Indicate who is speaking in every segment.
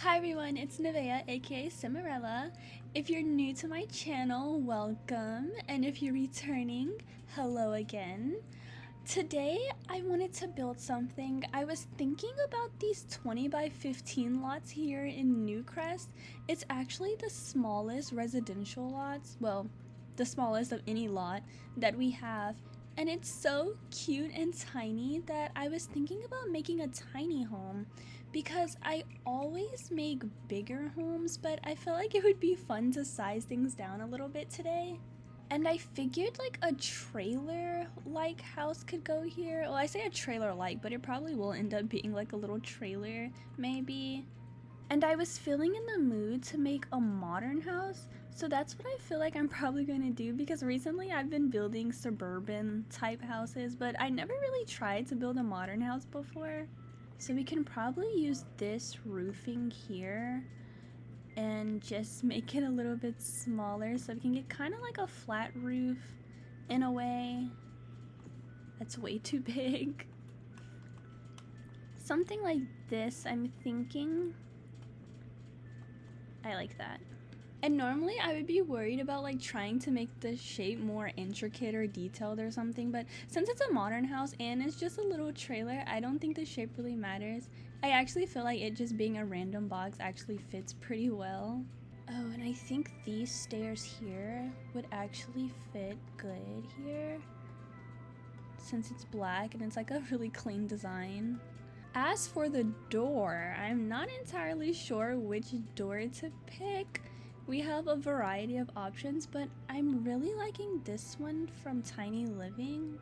Speaker 1: Hi everyone, it's Nevaeh, aka Cimarella. If you're new to my channel, welcome, and if you're returning, hello again. Today, I wanted to build something. I was thinking about these 20 by 15 lots here in Newcrest. It's actually the smallest residential lots, well, the smallest of any lot that we have. And it's so cute and tiny that I was thinking about making a tiny home because I always make bigger homes, but I felt like it would be fun to size things down a little bit today. And I figured like a trailer-like house could go here. Well, I say a trailer-like, but it probably will end up being like a little trailer, maybe. And I was feeling in the mood to make a modern house, so that's what I feel like I'm probably going to do because recently I've been building suburban type houses, but I never really tried to build a modern house before. So we can probably use this roofing here and just make it a little bit smaller so we can get kind of like a flat roof in a way. That's way too big. Something like this, I'm thinking. I like that. And normally I would be worried about like trying to make the shape more intricate or detailed or something, but since it's a modern house and it's just a little trailer, I don't think the shape really matters. I actually feel like it just being a random box actually fits pretty well. Oh, and I think these stairs here would actually fit good here since it's black and it's like a really clean design. As for the door, I'm not entirely sure which door to pick. We have a variety of options, but I'm really liking this one from Tiny Living.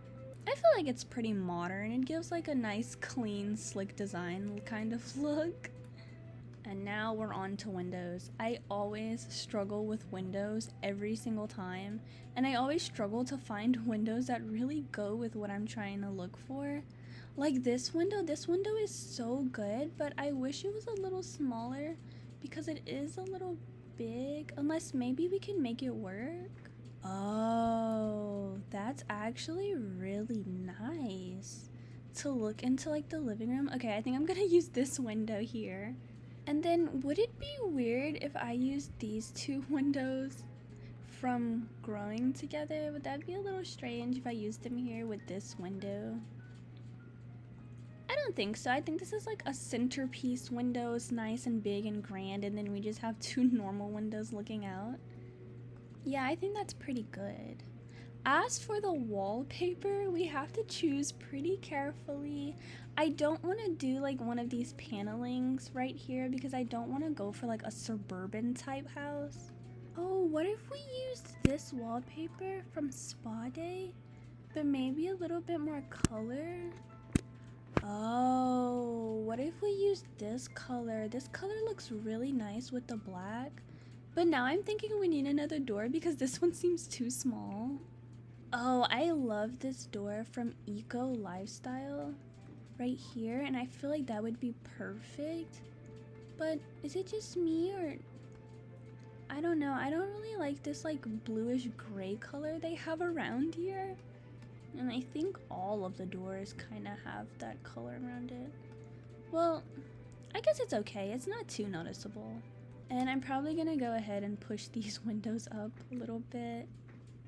Speaker 1: I feel like it's pretty modern. It gives like a nice, clean, slick design kind of look. And now we're on to windows. I always struggle with windows every single time, and I always struggle to find windows that really go with what I'm trying to look for. Like this window is so good, but I wish it was a little smaller because it is a little big, unless maybe we can make it work. Oh, that's actually really nice to look into like the living room. Okay, I think I'm gonna use this window here. And then would it be weird if I used these two windows from growing together? Would that be a little strange if I used them here with this window? I don't think so. I think this is like a centerpiece window. It's nice and big and grand, and then we just have two normal windows looking out. Yeah, I think that's pretty good. As for the wallpaper, we have to choose pretty carefully. I don't want to do like one of these panelings right here because I don't want to go for like a suburban type house. Oh, what if we used this wallpaper from Spa Day, but maybe a little bit more color? Oh, what if we used this color? This color looks really nice with the black, but now I'm thinking we need another door because this one seems too small. Oh, I love this door from Eco Lifestyle right here, and I feel like that would be perfect. But is it just me, or I don't know. I don't really like this like bluish gray color they have around here. And I think all of the doors kind of have that color around it. Well, I guess it's okay. It's not too noticeable. And I'm probably gonna go ahead and push these windows up a little bit.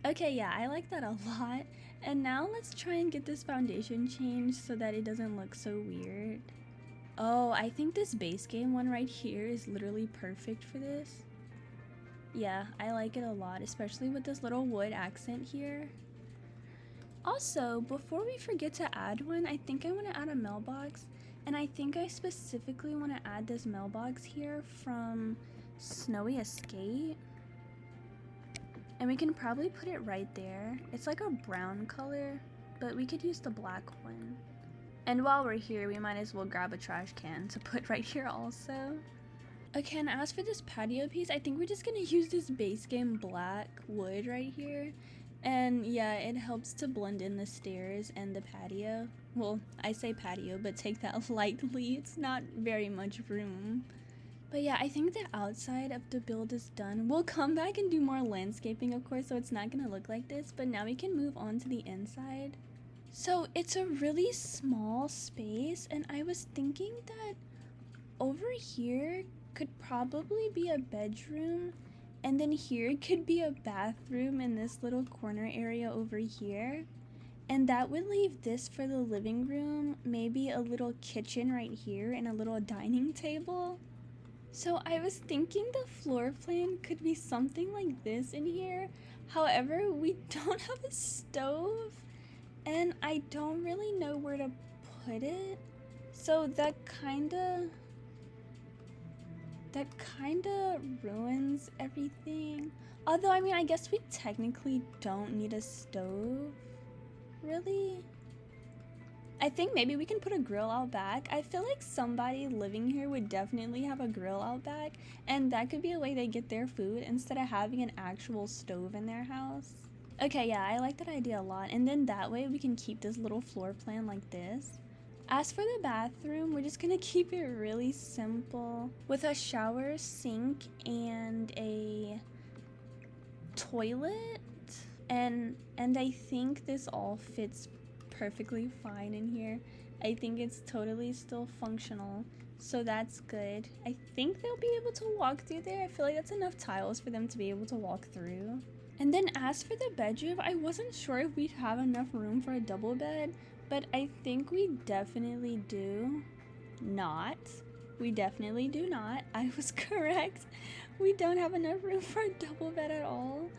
Speaker 1: Okay, yeah, I like that a lot. And now let's try and get this foundation changed so that it doesn't look so weird. Oh, I think this base game one right here is literally perfect for this. Yeah, I like it a lot, especially with this little wood accent here. Also, before we forget to add one, I think I want to add a mailbox. And I think I specifically want to add this mailbox here from Snowy Escape. And we can probably put it right there. It's like a brown color, but we could use the black one. And while we're here, we might as well grab a trash can to put right here also. Okay, and as for this patio piece, I think we're just gonna use this base game black wood right here. And yeah, it helps to blend in the stairs and the patio. Well, I say patio, but take that lightly. It's not very much room. But yeah, I think the outside of the build is done. We'll come back and do more landscaping, of course, so it's not gonna look like this, but now we can move on to the inside. So it's a really small space, and I was thinking that over here could probably be a bedroom, and then here could be a bathroom in this little corner area over here. And that would leave this for the living room, maybe a little kitchen right here and a little dining table. So I was thinking the floor plan could be something like this in here. However, we don't have a stove and I don't really know where to put it. So that kinda ruins everything. Although, I mean, I guess we technically don't need a stove. Really? I think maybe we can put a grill out back. I feel like somebody living here would definitely have a grill out back, and that could be a way they get their food instead of having an actual stove in their house. Okay, yeah, I like that idea a lot. And then that way we can keep this little floor plan like this. As for the bathroom, we're just gonna keep it really simple with a shower, sink, and a toilet. And I think this all fits perfectly fine in here. I think it's totally still functional, so that's good. I think they'll be able to walk through there. I feel like that's enough tiles for them to be able to walk through. And then as for the bedroom, I wasn't sure if we'd have enough room for a double bed, but I think we definitely do not. We definitely do not. I was correct. We don't have enough room for a double bed at all.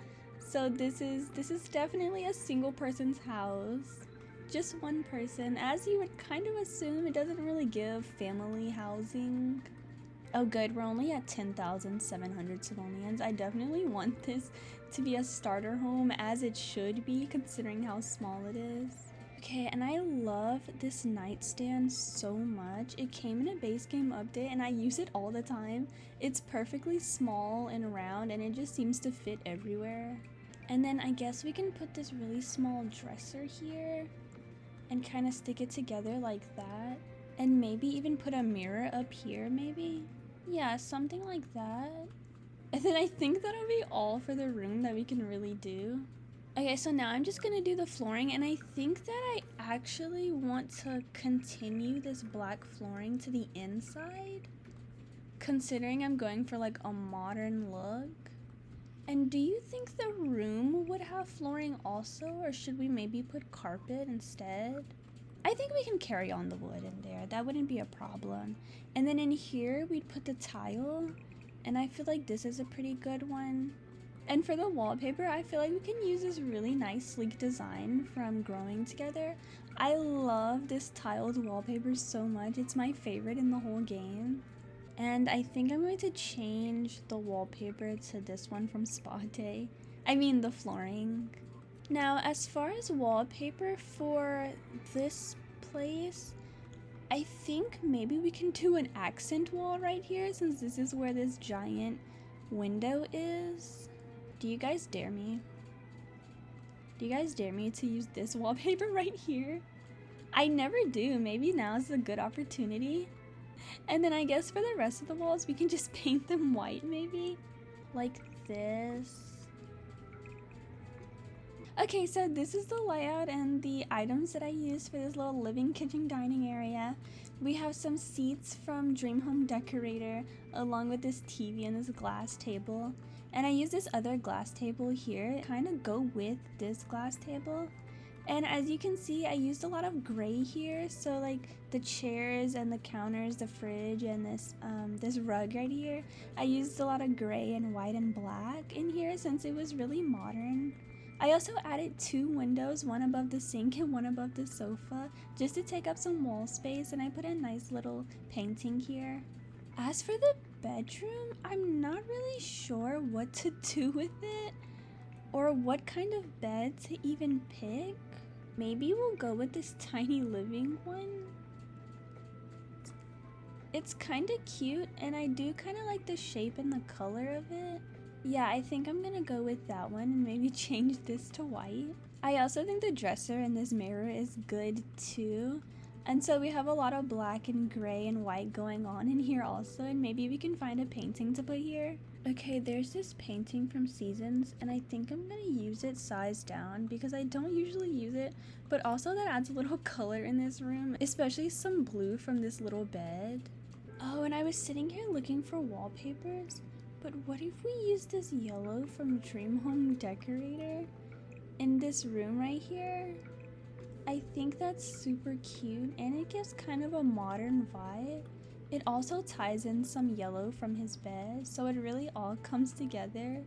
Speaker 1: So this is definitely a single person's house. Just one person. As you would kind of assume, it doesn't really give family housing. Oh good, we're only at 10,700 simoleons. I definitely want this to be a starter home, as it should be considering how small it is. Okay, and I love this nightstand so much. It came in a base game update and I use it all the time. It's perfectly small and round and it just seems to fit everywhere. And then I guess we can put this really small dresser here and kind of stick it together like that. And maybe even put a mirror up here maybe? Yeah, something like that. And then I think that'll be all for the room that we can really do. Okay, so now I'm just gonna do the flooring, and I think that I actually want to continue this black flooring to the inside, considering I'm going for like a modern look. And do you think the room would have flooring also, or should we maybe put carpet instead? I think we can carry on the wood in there. That wouldn't be a problem. And then in here, we'd put the tile, and I feel like this is a pretty good one. And for the wallpaper, I feel like we can use this really nice sleek design from Growing Together. I love this tiled wallpaper so much. It's my favorite in the whole game. And I think I'm going to change the wallpaper to this one from Spa Day. I mean the flooring. Now, as far as wallpaper for this place, I think maybe we can do an accent wall right here, since this is where this giant window is. Do you guys dare me? Do you guys dare me to use this wallpaper right here? I never do. Maybe now is a good opportunity. And then I guess for the rest of the walls, we can just paint them white maybe? Like this. Okay, so this is the layout and the items that I used for this little living kitchen dining area. We have some seats from Dream Home Decorator, along with this TV and this glass table. And I use this other glass table here to kind of go with this glass table. And as you can see, I used a lot of gray here. So like the chairs and the counters, the fridge, and this rug right here, I used a lot of gray and white and black in here since it was really modern. I also added 2 windows, one above the sink and one above the sofa, just to take up some wall space, and I put a nice little painting here. As for the bedroom, I'm not really sure what to do with it or what kind of bed to even pick. Maybe we'll go with this tiny living one. It's kind of cute and I do kind of like the shape and the color of it. Yeah, I think I'm gonna go with that one and maybe change this to white. I also think the dresser and this mirror is good too. And so we have a lot of black and gray and white going on in here also, and maybe we can find a painting to put here. Okay, there's this painting from Seasons, and I think I'm gonna use it size down because I don't usually use it, but also that adds a little color in this room, especially some blue from this little bed. Oh, and I was sitting here looking for wallpapers, but what if we use this yellow from Dream Home Decorator in this room right here? I think that's super cute and it gives kind of a modern vibe. It also ties in some yellow from his bed, so it really all comes together.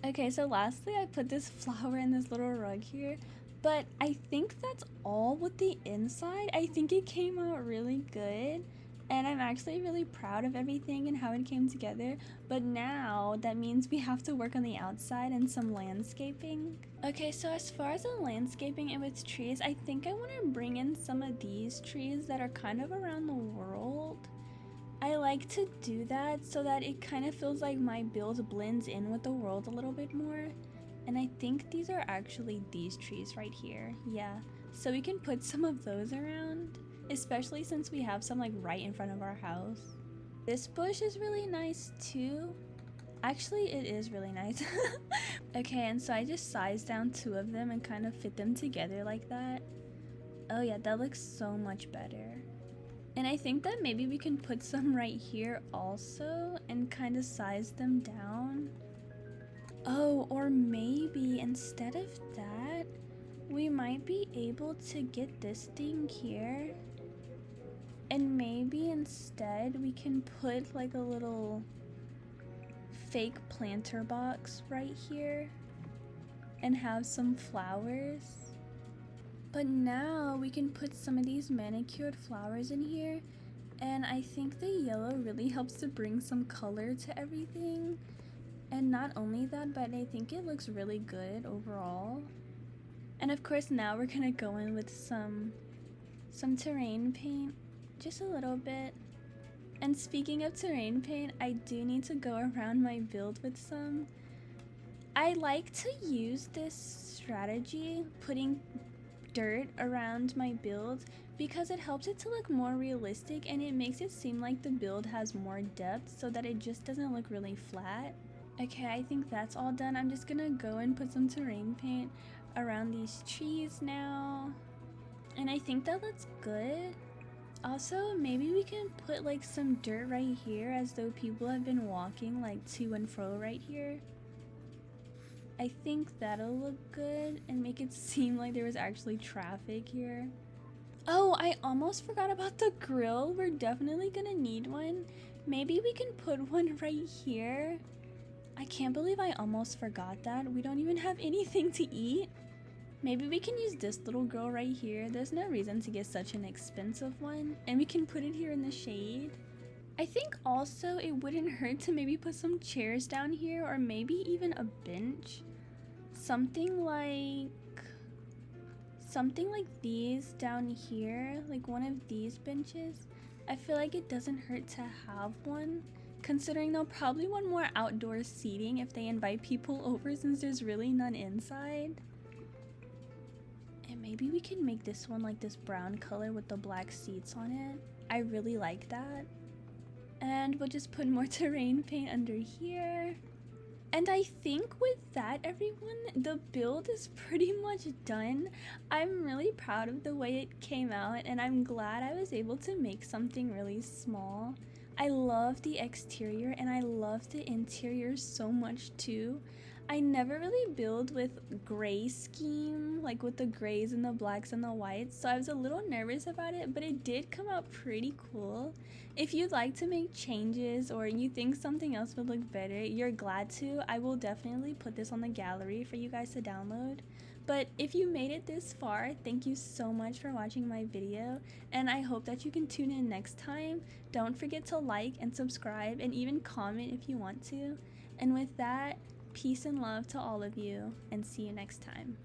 Speaker 1: Okay, so lastly I put this flower in this little rug here, but I think that's all with the inside. I think it came out really good. And I'm actually really proud of everything and how it came together. But now that means we have to work on the outside and some landscaping. Okay, so as far as the landscaping and with trees, I think I want to bring in some of these trees that are kind of around the world. I like to do that so that it kind of feels like my build blends in with the world a little bit more. And I think these are actually these trees right here. Yeah, so we can put some of those around. Especially since we have some like right in front of our house. This bush is really nice too. Actually, it is really nice. Okay, and so I just sized down 2 of them and kind of fit them together like that. Oh yeah, that looks so much better. And I think that maybe we can put some right here also and kind of size them down. Oh, or maybe instead of that, we might be able to get this thing here. And maybe instead we can put like a little fake planter box right here and have some flowers. But now we can put some of these manicured flowers in here, and I think the yellow really helps to bring some color to everything. And not only that, but I think it looks really good overall. And of course now we're gonna go in with some terrain paint. Just a little bit. And speaking of terrain paint, I do need to go around my build with some. I like to use this strategy, putting dirt around my build, because it helps it to look more realistic and it makes it seem like the build has more depth so that it just doesn't look really flat. Okay, I think that's all done. I'm just gonna go and put some terrain paint around these trees now. And I think that looks good. Also, maybe we can put like some dirt right here as though people have been walking like to and fro right here. I think that'll look good and make it seem like there was actually traffic here. Oh, I almost forgot about the grill. We're definitely gonna need one. Maybe we can put one right here. I can't believe I almost forgot that. We don't even have anything to eat. Maybe we can use this little girl right here. There's no reason to get such an expensive one. And we can put it here in the shade. I think also it wouldn't hurt to maybe put some chairs down here, or maybe even a bench. Something like these down here, like one of these benches. I feel like it doesn't hurt to have one, considering they'll probably want more outdoor seating if they invite people over, since there's really none inside. And maybe we can make this one like this brown color with the black seats on it. I really like that. And we'll just put more terrain paint under here. And I think with that, everyone, the build is pretty much done. I'm really proud of the way it came out, and I'm glad I was able to make something really small. I love the exterior and I love the interior so much too. I never really build with gray scheme, like with the grays and the blacks and the whites, so I was a little nervous about it, but it did come out pretty cool. If you'd like to make changes or you think something else would look better, you're glad to. I will definitely put this on the gallery for you guys to download. But if you made it this far, thank you so much for watching my video, and I hope that you can tune in next time. Don't forget to like and subscribe and even comment if you want to. And with that, peace and love to all of you, and see you next time.